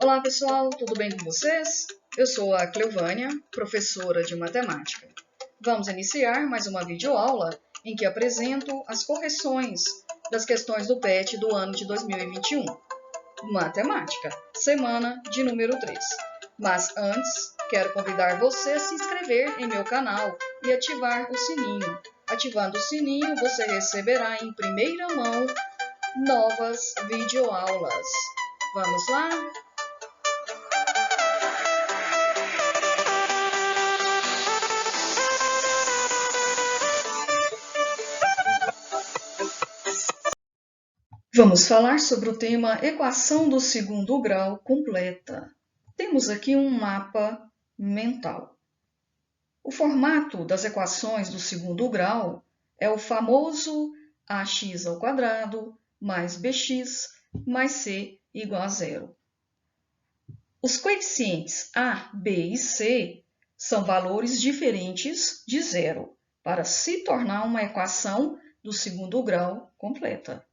Olá pessoal, tudo bem com vocês? Eu sou a Cleovânia, professora de matemática. Vamos iniciar mais uma videoaula em que apresento as correções das questões do PET do ano de 2021. Matemática, semana de número 3. Mas antes, quero convidar você a se inscrever em meu canal e ativar o sininho. Ativando o sininho, você receberá em primeira mão novas videoaulas. Vamos lá? Vamos falar sobre o tema equação do segundo grau completa. Temos aqui um mapa mental. O formato das equações do segundo grau é o famoso ax ao quadrado mais bx mais c igual a zero. Os coeficientes a, b e c são valores diferentes de zero para se tornar uma equação do segundo grau completa.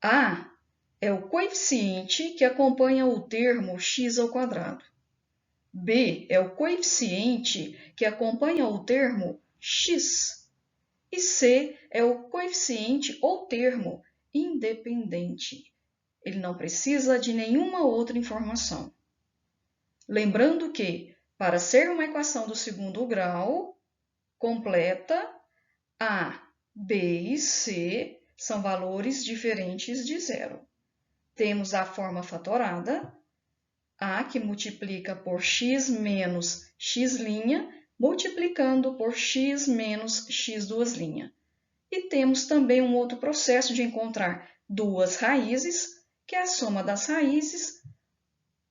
A é o coeficiente que acompanha o termo x ao quadrado. B é o coeficiente que acompanha o termo x. E C é o coeficiente ou termo independente. Ele não precisa de nenhuma outra informação. Lembrando que, para ser uma equação do segundo grau completa, A, B e C são valores diferentes de zero. Temos a forma fatorada, A que multiplica por x menos x', multiplicando por x menos x2'. E temos também um outro processo de encontrar duas raízes, que é a soma das raízes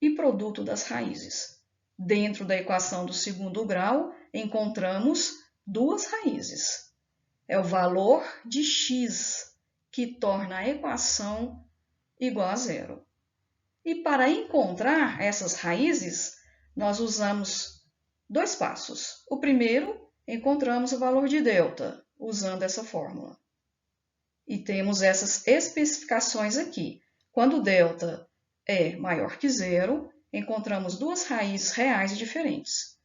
e produto das raízes. Dentro da equação do segundo grau, encontramos duas raízes. É o valor de x que torna a equação igual a zero. E para encontrar essas raízes, nós usamos dois passos. O primeiro, encontramos o valor de delta, usando essa fórmula. E temos essas especificações aqui. Quando delta é maior que zero, encontramos duas raízes reais diferentes.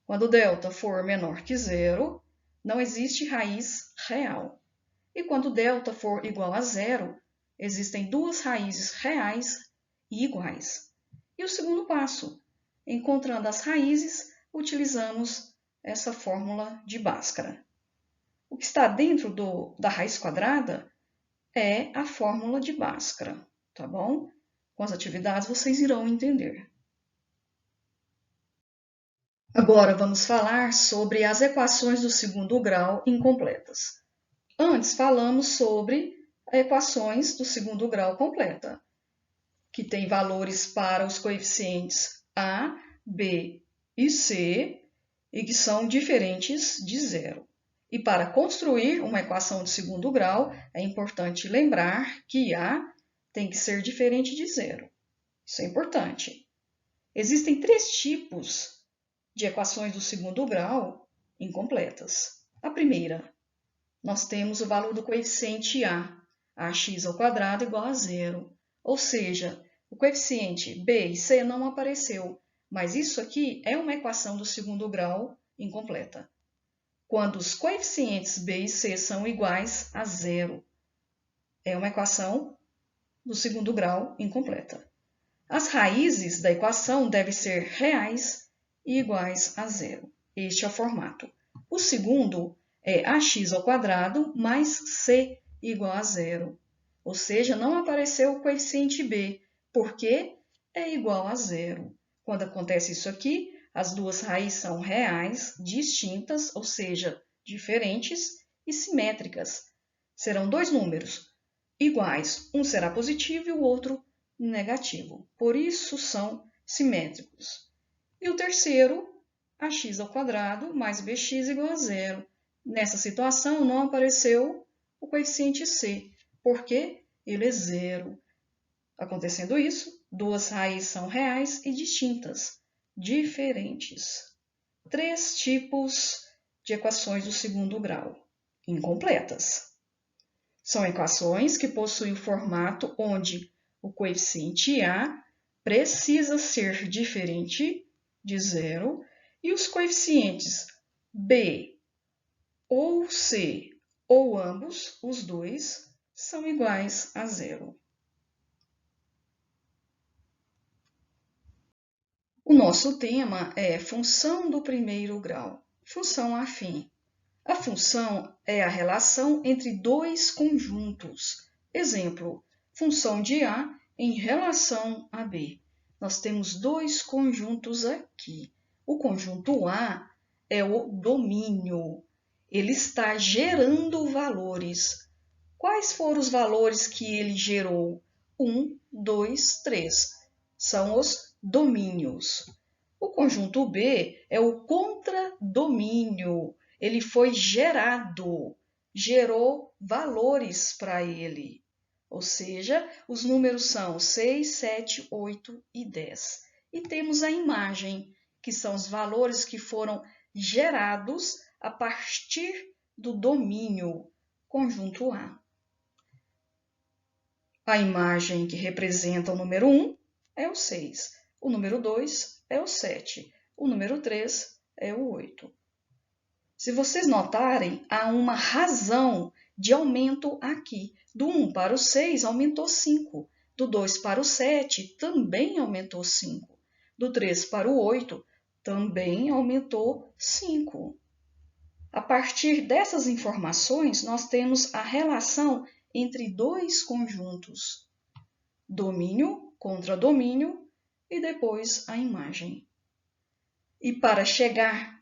Quando delta for menor que zero, não existe raiz real. E quando delta for igual a zero, existem duas raízes reais e iguais. E o segundo passo, encontrando as raízes, utilizamos essa fórmula de Bhaskara. O que está dentro da raiz quadrada é a fórmula de Bhaskara, tá bom? Com as atividades vocês irão entender. Agora vamos falar sobre as equações do segundo grau incompletas. Antes falamos sobre equações do segundo grau completa, que tem valores para os coeficientes a, b e c e que são diferentes de zero. E para construir uma equação de segundo grau, é importante lembrar que a tem que ser diferente de zero. Isso é importante. Existem três tipos de equações do segundo grau incompletas. A primeira, nós temos o valor do coeficiente a, ax ao quadrado igual a zero. Ou seja, o coeficiente b e c não apareceu, mas isso aqui é uma equação do segundo grau incompleta. Quando os coeficientes b e c são iguais a zero, é uma equação do segundo grau incompleta. As raízes da equação devem ser reais e iguais a zero. Este é o formato. O segundo é ax ao quadrado mais c igual a zero. Ou seja, não apareceu o coeficiente b, porque é igual a zero. Quando acontece isso aqui, as duas raízes são reais, distintas, ou seja, diferentes e simétricas. Serão dois números iguais. Um será positivo e o outro negativo. Por isso são simétricos. E o terceiro, ax ao quadrado mais bx igual a zero. Nessa situação não apareceu o coeficiente c, porque ele é zero. Acontecendo isso, duas raízes são reais e distintas, diferentes. Três tipos de equações do segundo grau, incompletas. São equações que possuem o formato onde o coeficiente a precisa ser diferente de zero e os coeficientes b ou c ou ambos, os dois, são iguais a zero. O nosso tema é função do primeiro grau, função afim. A função é a relação entre dois conjuntos. Exemplo, função de A em relação a B. Nós temos dois conjuntos aqui. O conjunto A é o domínio. Ele está gerando valores. Quais foram os valores que ele gerou? 1, 2, 3. São os domínios. O conjunto B é o contradomínio. Ele foi gerado, gerou valores para ele. Ou seja, os números são 6, 7, 8 e 10. E temos a imagem, que são os valores que foram gerados a partir do domínio, conjunto A. A imagem que representa o número 1 é o 6, o número 2 é o 7, o número 3 é o 8. Se vocês notarem, há uma razão de aumento aqui. Do 1 para o 6 aumentou 5, do 2 para o 7 também aumentou 5, do 3 para o 8 também aumentou 5. A partir dessas informações, nós temos a relação entre dois conjuntos, domínio contra domínio e depois a imagem. E para chegar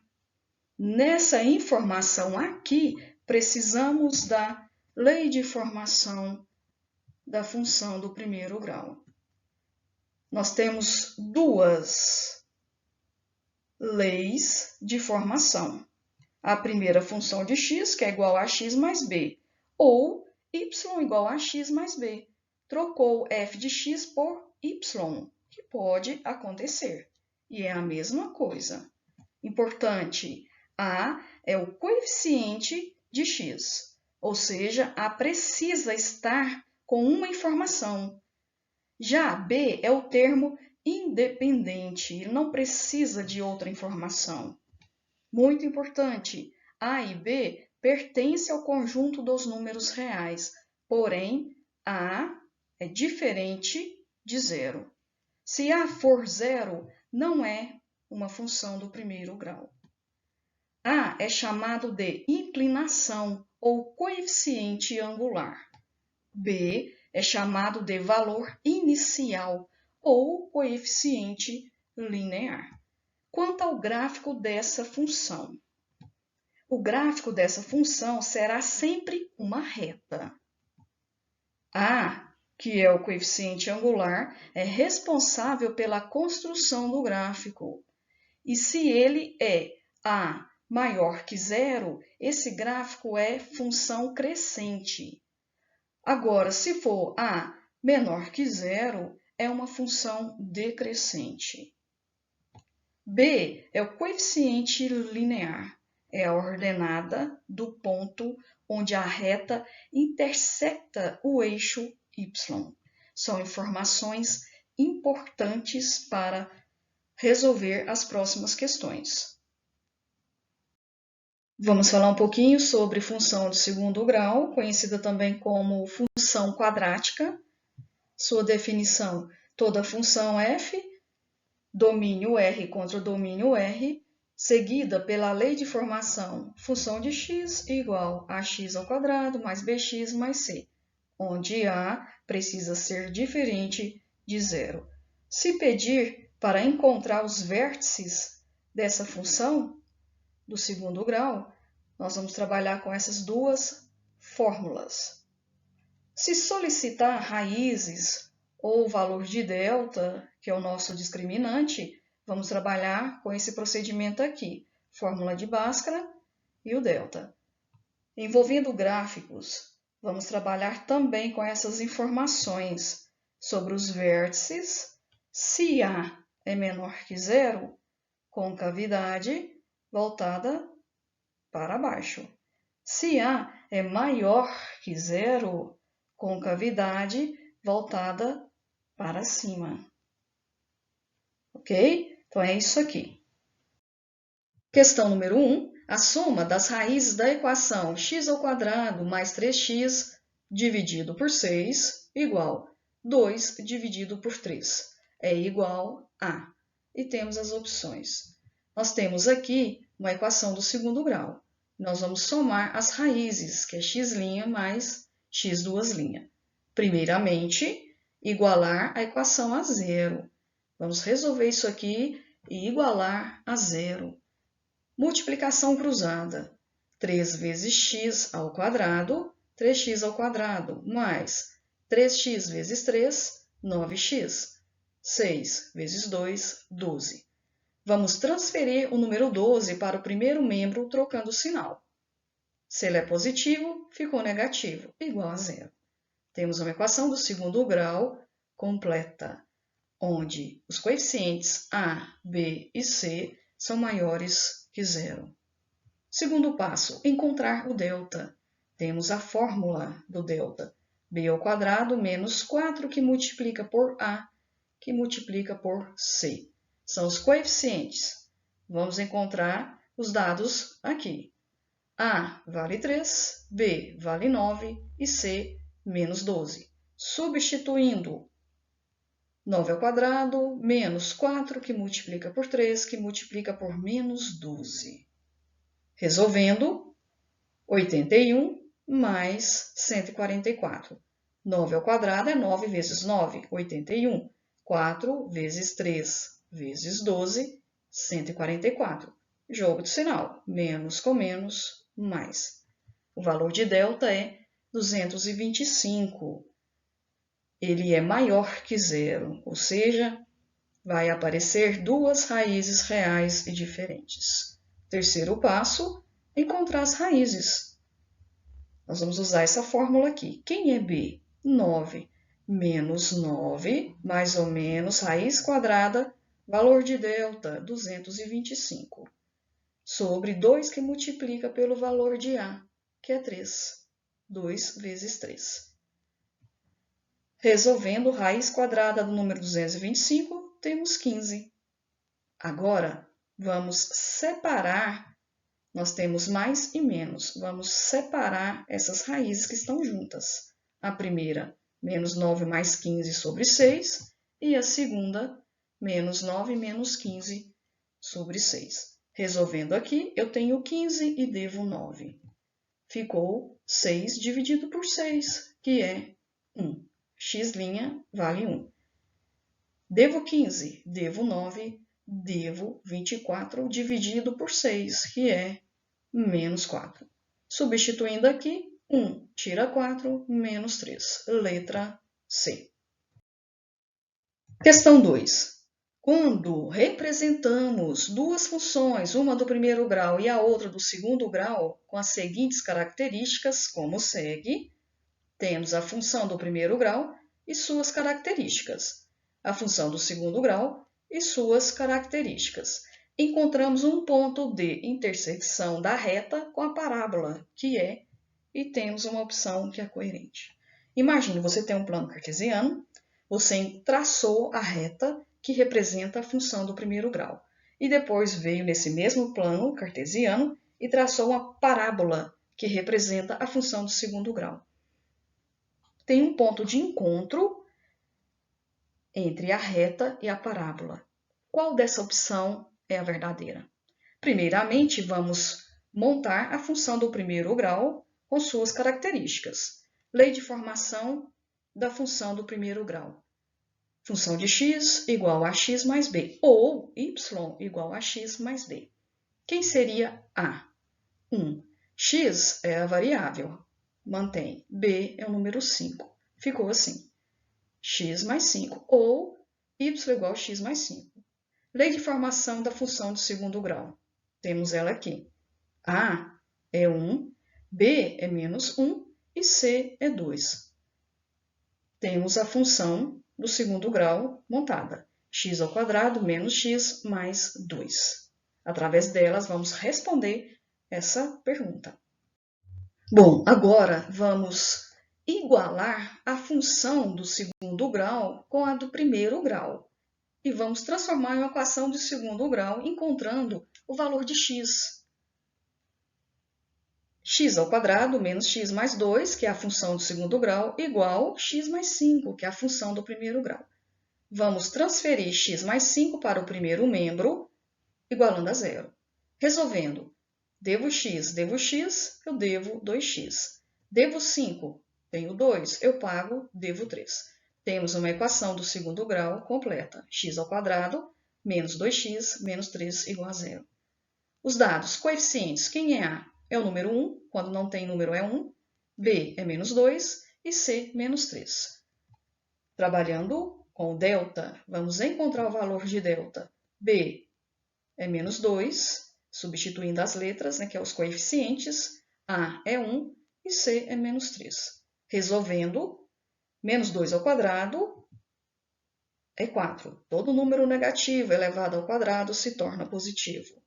nessa informação aqui, precisamos da lei de formação da função do primeiro grau. Nós temos duas leis de formação. A primeira função de x, que é igual a x mais b, ou y igual a x mais b. Trocou f de x por y, que pode acontecer. E é a mesma coisa. Importante, A é o coeficiente de x, ou seja, A precisa estar com uma informação. Já B é o termo independente, ele não precisa de outra informação. Muito importante, A e B pertencem ao conjunto dos números reais, porém, A é diferente de zero. Se A for zero, não é uma função do primeiro grau. A é chamado de inclinação ou coeficiente angular. B é chamado de valor inicial ou coeficiente linear. Quanto ao gráfico dessa função, o gráfico dessa função será sempre uma reta. A, que é o coeficiente angular, é responsável pela construção do gráfico. E se ele é A maior que zero, esse gráfico é função crescente. Agora, se for A menor que zero, é uma função decrescente. B é o coeficiente linear, é a ordenada do ponto onde a reta intersecta o eixo y. São informações importantes para resolver as próximas questões. Vamos falar um pouquinho sobre função de segundo grau, conhecida também como função quadrática. Sua definição: toda função f, domínio R contra domínio R, seguida pela lei de formação função de x igual a x ao quadrado mais bx mais c, onde A precisa ser diferente de zero. Se pedir para encontrar os vértices dessa função do segundo grau, nós vamos trabalhar com essas duas fórmulas. Se solicitar raízes ou valor de delta, que é o nosso discriminante, vamos trabalhar com esse procedimento aqui, fórmula de Bhaskara e o delta. Envolvendo gráficos, vamos trabalhar também com essas informações sobre os vértices. Se A é menor que zero, concavidade voltada para baixo. Se A é maior que zero, concavidade voltada para cima. ok? Então, é isso aqui. Questão número 1. A soma das raízes da equação x² mais 3x dividido por 6 igual 2 dividido por 3 é igual a... E temos as opções. Nós temos aqui uma equação do segundo grau. Nós vamos somar as raízes, que é x' mais x²'. Primeiramente, igualar a equação a zero. Vamos resolver isso aqui e igualar a zero. Multiplicação cruzada. 3 vezes x², 3x², mais 3x vezes 3, 9x. 6 vezes 2, 12. Vamos transferir o número 12 para o primeiro membro trocando o sinal. Se ele é positivo, ficou negativo, igual a zero. Temos uma equação do segundo grau completa, onde os coeficientes a, b e c são maiores que zero. Segundo passo, encontrar o delta. Temos a fórmula do delta. b² menos 4 que multiplica por a, que multiplica por c. São os coeficientes. Vamos encontrar os dados aqui. A vale 3, B vale 9 e C menos 12. Substituindo 9² menos 4 que multiplica por 3, que multiplica por menos 12. Resolvendo, 81 mais 144. 9² é 9 vezes 9, 81. 4 vezes 3 vezes 12, 144. Jogo de sinal, menos com menos, mais. O valor de delta é 225. Ele é maior que zero, ou seja, vai aparecer duas raízes reais e diferentes. Terceiro passo, encontrar as raízes. Nós vamos usar essa fórmula aqui. Quem é B? 9 menos 9, mais ou menos, raiz quadrada, valor de delta, 225, sobre 2 que multiplica pelo valor de A, que é 3. 2 vezes 3. Resolvendo raiz quadrada do número 225, temos 15. Agora, vamos separar, nós temos mais e menos, vamos separar essas raízes que estão juntas. A primeira, menos 9 mais 15 sobre 6, e a segunda, menos 9 menos 15 sobre 6. Resolvendo aqui, eu tenho 15 e devo 9. Ficou 6 dividido por 6, que é 1. X' vale 1. Devo 15, devo 9, devo 24 dividido por 6, que é menos 4. Substituindo aqui, 1 tira 4, menos 3. Letra C. Questão 2. Quando representamos duas funções, uma do primeiro grau e a outra do segundo grau, com as seguintes características, como segue, temos a função do primeiro grau e suas características, a função do segundo grau e suas características. Encontramos um ponto de intersecção da reta com a parábola, que é, e temos uma opção que é coerente. Imagine, você tem um plano cartesiano, você traçou a reta que representa a função do primeiro grau, e depois veio nesse mesmo plano cartesiano e traçou uma parábola que representa a função do segundo grau. Tem um ponto de encontro entre a reta e a parábola. Qual dessa opção é a verdadeira? Primeiramente, vamos montar a função do primeiro grau com suas características. Lei de formação da função do primeiro grau. Função de x igual a x mais b, ou y igual a x mais b. Quem seria A? 1. X é a variável. Mantém. B é o número 5. Ficou assim. X mais 5, ou y igual a x mais 5. Lei de formação da função do segundo grau. Temos ela aqui. A é 1, B é menos 1 e C é 2. Temos a função do segundo grau montada. X² menos x mais 2. Através delas, vamos responder essa pergunta. Bom, agora vamos igualar a função do segundo grau com a do primeiro grau. e vamos transformar em uma equação de segundo grau, encontrando o valor de x. X ao quadrado menos x mais 2, que é a função do segundo grau, igual x mais 5, que é a função do primeiro grau. Vamos transferir x mais 5 para o primeiro membro, igualando a zero. Resolvendo, devo x, eu devo 2x. Devo 5, tenho 2, eu pago, devo 3. Temos uma equação do segundo grau completa. X ao quadrado menos 2x menos 3 igual a zero. Os dados coeficientes, quem é A? É o número 1, quando não tem número é 1. B é menos 2 e C menos 3. Trabalhando com delta, vamos encontrar o valor de delta. B é menos 2, substituindo as letras, que é os coeficientes. A é 1 e C é menos 3. Resolvendo, menos 2 ao quadrado é 4. Todo número negativo elevado ao quadrado se torna positivo.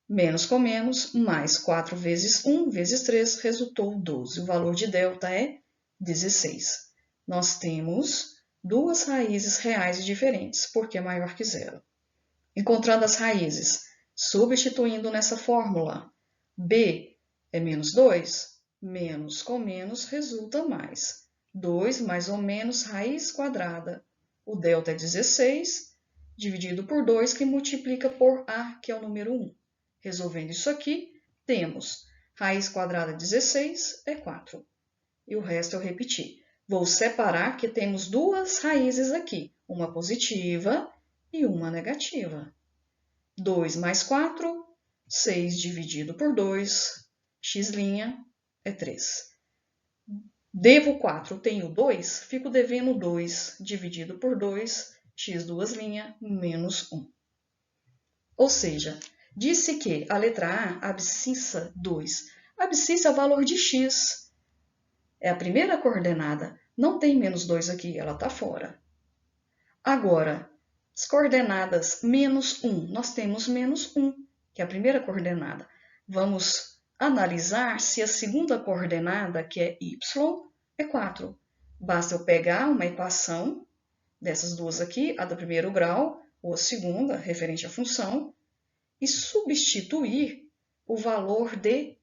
Menos com menos, mais 4 vezes 1 vezes 3, resultou 12. O valor de delta é 16. Nós temos duas raízes reais diferentes, porque é maior que zero. Encontrando as raízes, substituindo nessa fórmula, b é menos 2, menos com menos resulta mais. 2 mais ou menos raiz quadrada. O delta é 16, dividido por 2, que multiplica por a, que é o número 1. Resolvendo isso aqui, temos raiz quadrada 16 é 4. E o resto eu repeti. Vou separar que temos duas raízes aqui, uma positiva e uma negativa. 2 mais 4, 6 dividido por 2, x' é 3. Devo 4, tenho 2, fico devendo 2 dividido por 2, x2' menos 1. Ou seja, disse que a letra A abscissa 2. Abscissa é o valor de x. É a primeira coordenada. Não tem menos 2 aqui, ela está fora. Agora, as coordenadas menos 1. Nós temos menos 1, que é a primeira coordenada. Vamos analisar se a segunda coordenada, que é y, é 4. Basta eu pegar uma equação dessas duas aqui, a do primeiro grau, ou a segunda, referente à função, e substituir o valor de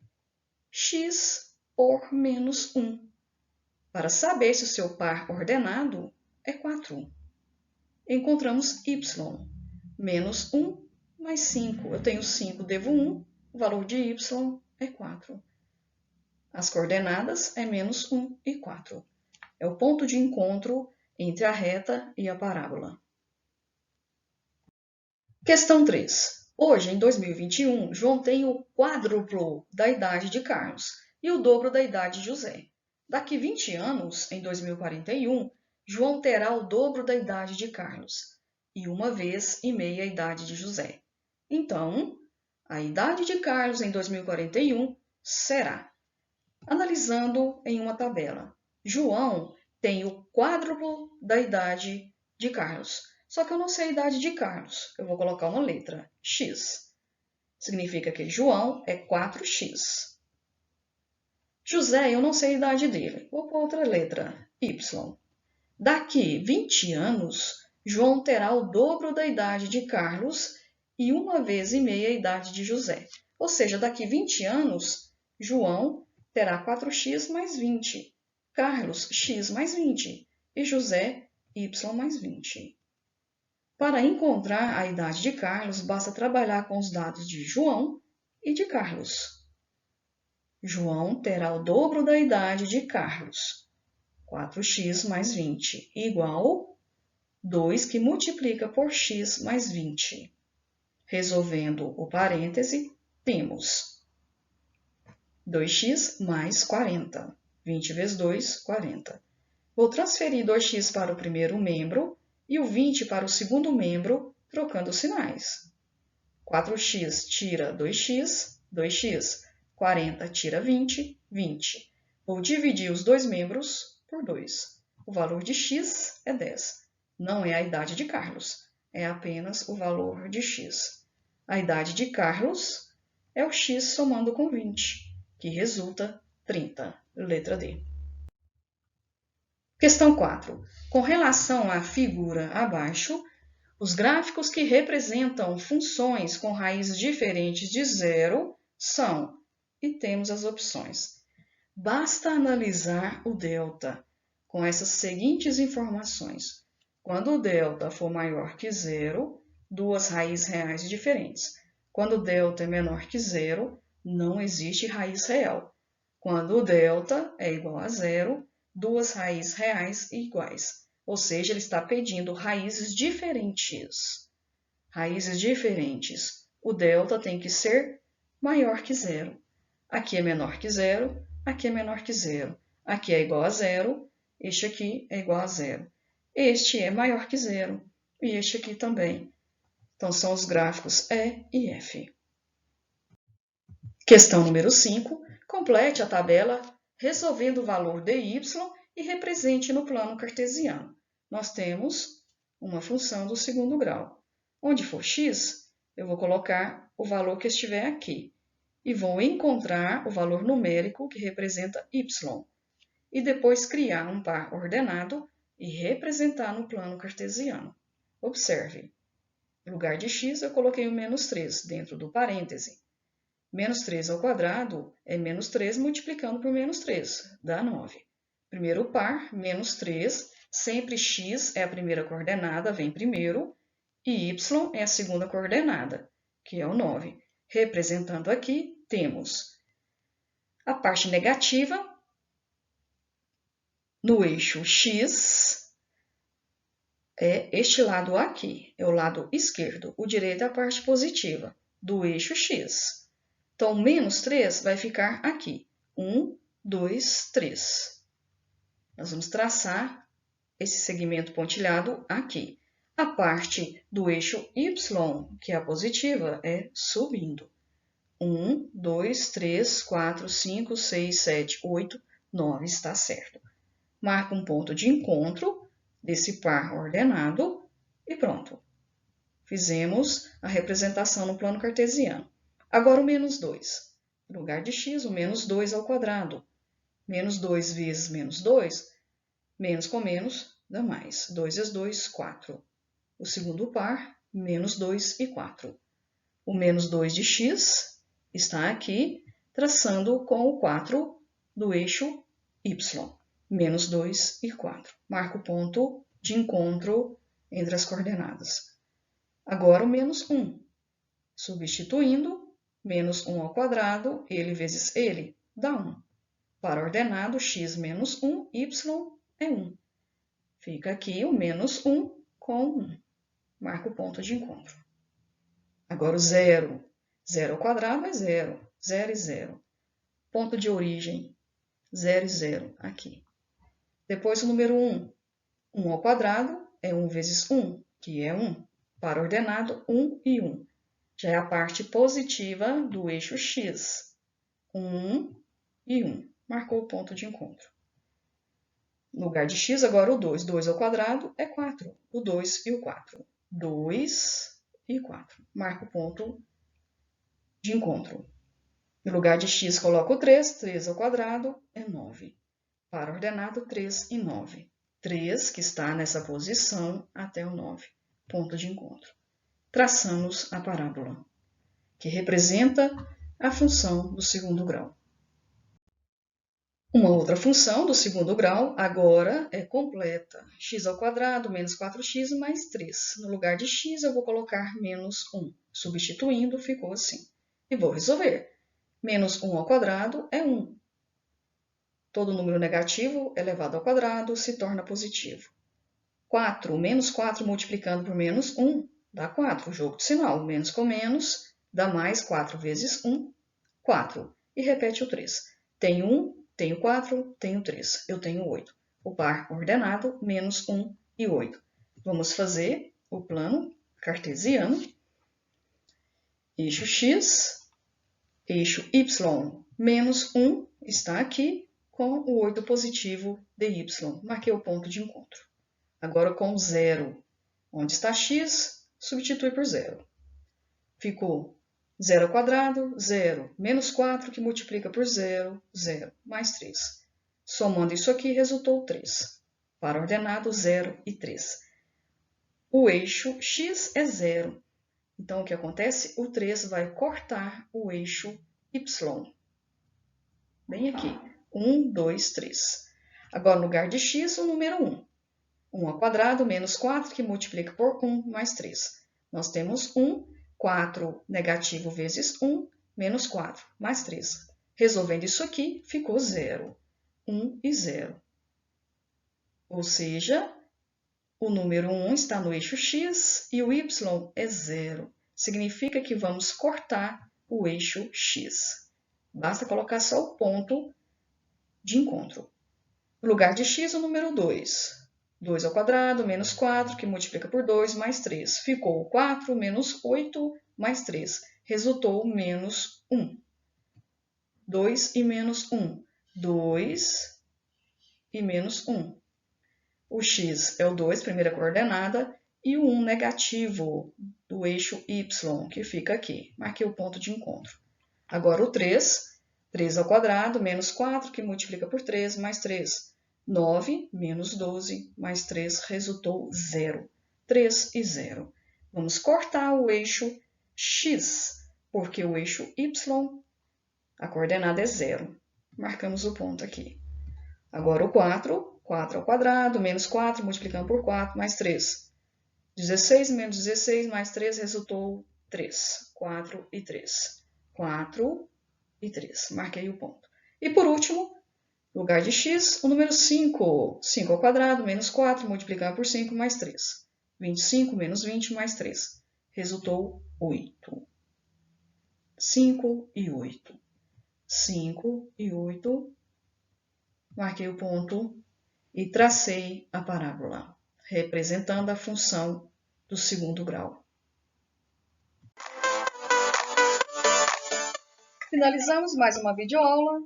x por menos 1, para saber se o seu par ordenado é 4. Encontramos y, menos 1 mais 5. Eu tenho 5, devo 1, o valor de y é 4. As coordenadas é menos 1 e 4. É o ponto de encontro entre a reta e a parábola. Questão 3. Hoje, em 2021, João tem o quádruplo da idade de Carlos e o dobro da idade de José. Daqui 20 anos, em 2041, João terá o dobro da idade de Carlos e 1,5 a idade de José. Então, a idade de Carlos em 2041 será, analisando em uma tabela, João tem o quádruplo da idade de Carlos. Só que eu não sei a idade de Carlos. Eu vou colocar uma letra, x. Significa que João é 4x. José, eu não sei a idade dele. Vou pôr outra letra, y. Daqui 20 anos, João terá o dobro da idade de Carlos e 1,5 a idade de José. Ou seja, daqui 20 anos, João terá 4x mais 20. Carlos, x mais 20. E José, y mais 20. Para encontrar a idade de Carlos, basta trabalhar com os dados de João e de Carlos. João terá o dobro da idade de Carlos, 4x mais 20, igual 2 que multiplica por x mais 20. Resolvendo o parêntese, temos 2x mais 40. 20 vezes 2, 40. Vou transferir 2x para o primeiro membro e o 20 para o segundo membro, trocando os sinais. 4x tira 2x, 2x. 40 tira 20, 20. Vou dividir os dois membros por 2. O valor de x é 10. Não é a idade de Carlos, é apenas o valor de x. A idade de Carlos é o x somando com 20, que resulta 30. Letra D. Questão 4. Com relação à figura abaixo, Os gráficos que representam funções com raízes diferentes de zero são, e temos as opções. Basta analisar o delta com essas seguintes informações. Quando o delta for maior que zero, duas raízes reais diferentes. Quando o delta é menor que zero, não existe raiz real. Quando o delta é igual a zero, duas raízes reais iguais. Ou seja, ele está pedindo raízes diferentes. Raízes diferentes. O delta tem que ser maior que zero. Aqui é menor que zero, aqui é menor que zero. Aqui é igual a zero, este aqui é igual a zero. Este é maior que zero e este aqui também. Então, são os gráficos E e F. Questão número 5. Complete a tabela resolvendo o valor de y e represente no plano cartesiano. Nós temos uma função do segundo grau. Onde for x, eu vou colocar o valor que estiver aqui e vou encontrar o valor numérico que representa y e depois criar um par ordenado e representar no plano cartesiano. Observe, no lugar de x eu coloquei o menos 3 dentro do parêntese. Menos 3 ao quadrado é menos 3 multiplicando por menos 3, dá 9. Primeiro par, menos 3, sempre x é a primeira coordenada, vem primeiro, e y é a segunda coordenada, que é o 9. Representando aqui, temos a parte negativa no eixo x, é este lado aqui, é o lado esquerdo. O direito é a parte positiva do eixo x. Então, menos 3 vai ficar aqui. 1, 2, 3. Nós vamos traçar esse segmento pontilhado aqui. A parte do eixo y, que é a positiva, é subindo. 1, 2, 3, 4, 5, 6, 7, 8, 9, está certo. Marca um ponto de encontro desse par ordenado e pronto. Fizemos a representação no plano cartesiano. Agora o menos 2. No lugar de x, o menos 2 ao quadrado. Menos 2 vezes menos 2, menos com menos dá mais. 2 vezes 2, 4. O segundo par, menos 2 e 4. O menos 2 de x está aqui, traçando com o 4 do eixo y. Menos 2 e 4. Marca o ponto de encontro entre as coordenadas. Agora o menos 1. Substituindo, menos 1 ao quadrado, ele vezes ele, dá 1. Para ordenado, x menos 1, y é 1. Fica aqui o menos 1 com 1. Marca o ponto de encontro. Agora o 0. 0 ao quadrado é 0. 0 e 0. Ponto de origem, 0 e 0 aqui. Depois o número 1. 1 ao quadrado é 1 vezes 1, que é 1. Para ordenado, 1 e 1. Já é a parte positiva do eixo x. 1 e 1. Marcou o ponto de encontro. No lugar de x, agora o 2. 2 ao quadrado é 4. O 2 e o 4. 2 e 4. Marca o ponto de encontro. No lugar de x, coloco o 3. 3 ao quadrado é 9. Para ordenado, 3 e 9. 3, que está nessa posição, até o 9. Ponto de encontro. Traçamos a parábola, que representa a função do segundo grau. Uma outra função do segundo grau agora é completa. X ao quadrado menos 4x mais 3. No lugar de x, eu vou colocar menos 1. Substituindo, ficou assim. E vou resolver. Menos 1 ao quadrado é 1. Todo número negativo elevado ao quadrado se torna positivo. 4, menos 4 multiplicando por menos 1 dá 4. Jogo de sinal. Menos com menos dá mais 4 vezes 1, 4. E repete o 3. Tenho 1, tenho 4, tenho 3. Eu tenho 8. O par ordenado, menos 1 e 8. Vamos fazer o plano cartesiano. Eixo x, eixo y, menos 1 está aqui com o 8 positivo de y. Marquei o ponto de encontro. Agora com 0. Onde está x? Substitui por 0. Ficou 0 ao quadrado, 0. Menos 4, que multiplica por 0, 0. Mais 3. Somando isso aqui, resultou 3. Para ordenado, 0 e 3. o eixo x é 0. Então, o que acontece? O 3 vai cortar o eixo y. Bem aqui. 1, 2, 3. Agora, no lugar de x, o número 1. 1 ao quadrado menos 4, que multiplica por 1, mais 3. Nós temos 1, 4 negativo vezes 1, menos 4, mais 3. Resolvendo isso aqui, ficou 0. 1 e 0. Ou seja, o número 1 está no eixo x e o y é 0. Significa que vamos cortar o eixo x. Basta colocar só o ponto de encontro. No lugar de x, o número 2. 2 ao quadrado menos 4, que multiplica por 2, mais 3. Ficou 4 menos 8, mais 3. Resultou menos 1. 2 e menos 1. 2 e menos 1. O x é o 2, primeira coordenada, e o 1 negativo do eixo y, que fica aqui. Marquei o ponto de encontro. Agora o 3. 3 ao quadrado menos 4, que multiplica por 3, mais 3. 9 menos 12, mais 3, resultou 0. 3 e 0. Vamos cortar o eixo x, porque o eixo y, a coordenada é 0. Marcamos o ponto aqui. Agora o 4, 4 ao quadrado, menos 4, multiplicando por 4, mais 3. 16 menos 16, mais 3, resultou 3. 4 e 3. 4 e 3. Marquei o ponto. E por último, no lugar de x, o número 5. 5 ao quadrado, menos 4, multiplicando por 5, mais 3. 25 menos 20, mais 3. Resultou 8. 5 e 8. 5 e 8. Marquei o ponto e tracei a parábola, representando a função do segundo grau. Finalizamos mais uma videoaula.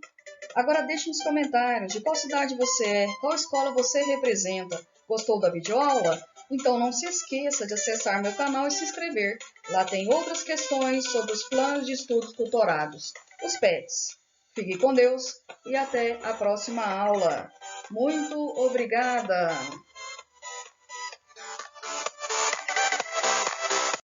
Agora deixe nos comentários de qual cidade você é, qual escola você representa. Gostou da videoaula? Então não se esqueça de acessar meu canal e se inscrever. Lá tem outras questões sobre os planos de estudos tutorados, os PETs. Fique com Deus e até a próxima aula. Muito obrigada!